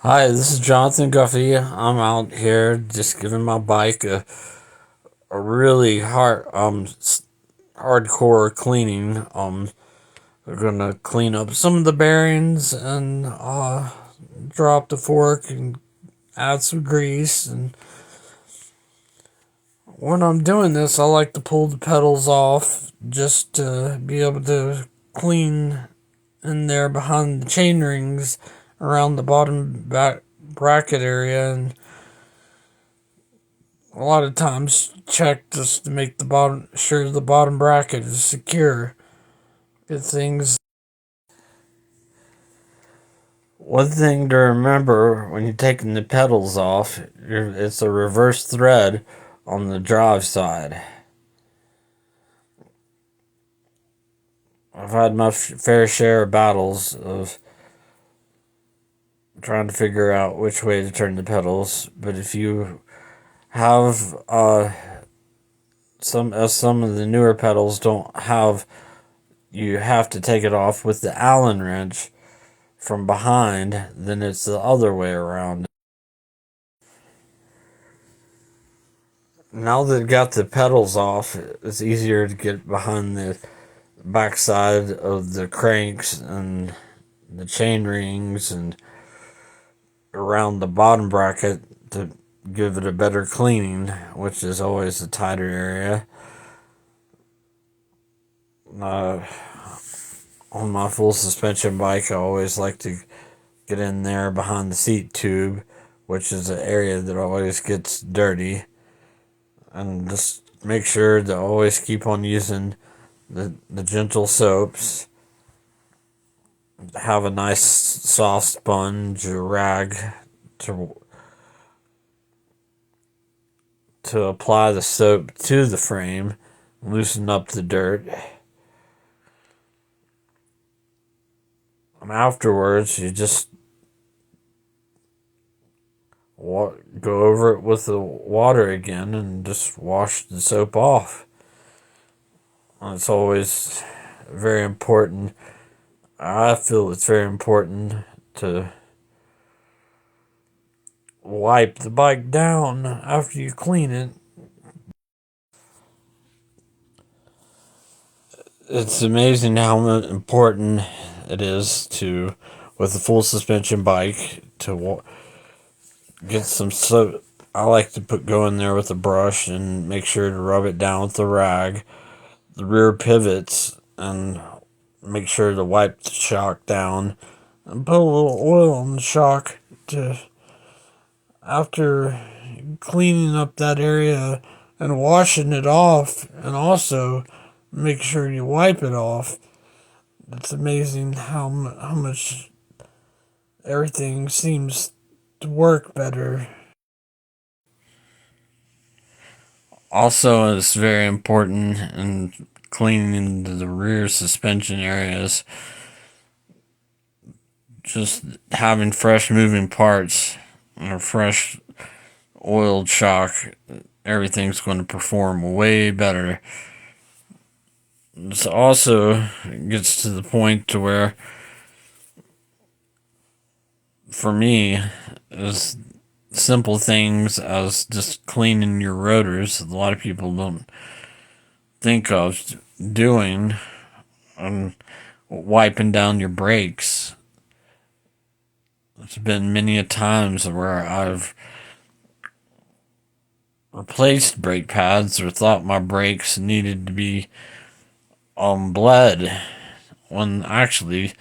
Hi, this is Jonathan Guffey. I'm out here just giving my bike a really hardcore cleaning. We're gonna clean up some of the bearings and drop the fork and add some grease. And when I'm doing this, I like to pull the pedals off just to be able to clean in there behind the chain rings around the bottom back bracket area. And a lot of times check just to make the bottom sure the bottom bracket is secure. Good things. One thing to remember when you're taking the pedals off, it's a reverse thread on the drive side. I've had my fair share of battles of trying to figure out which way to turn the pedals, but if you have some of the newer pedals don't have, you have to take it off with the Allen wrench from behind, then it's the other way around. Now that I've got the pedals off, it's easier to get behind the backside of the cranks and the chain rings and around the bottom bracket to give it a better cleaning, which is always a tighter area. On my full suspension bike, I always like to get in there behind the seat tube, which is an area that always gets dirty. And just make sure to always keep on using the gentle soaps. Have a nice soft sponge or rag to apply the soap to the frame, loosen up the dirt. And afterwards, you just go over it with the water again and just wash the soap off. And it's always very important. I feel it's very important to wipe the bike down after you clean it. It's amazing how important it is to, with a full suspension bike, to get some soap. I like to go in there with a brush and make sure to rub it down with the rag, the rear pivots, and make sure to wipe the shock down and put a little oil on the shock to, after cleaning up that area and washing it off, and also make sure you wipe it off. It's amazing how much everything seems to work better. Also, it's very important in cleaning the rear suspension areas. Just having fresh moving parts and a fresh oiled shock, everything's going to perform way better. This also gets to the point to where, for me, is simple things as just cleaning your rotors. A lot of people don't think of doing, and wiping down your brakes. There's been many a times where I've replaced brake pads or thought my brakes needed to be bled, when actually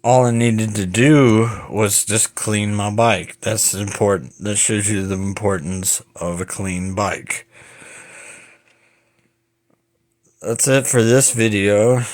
all I needed to do was just clean my bike. That's important. That shows you the importance of a clean bike. That's it for this video.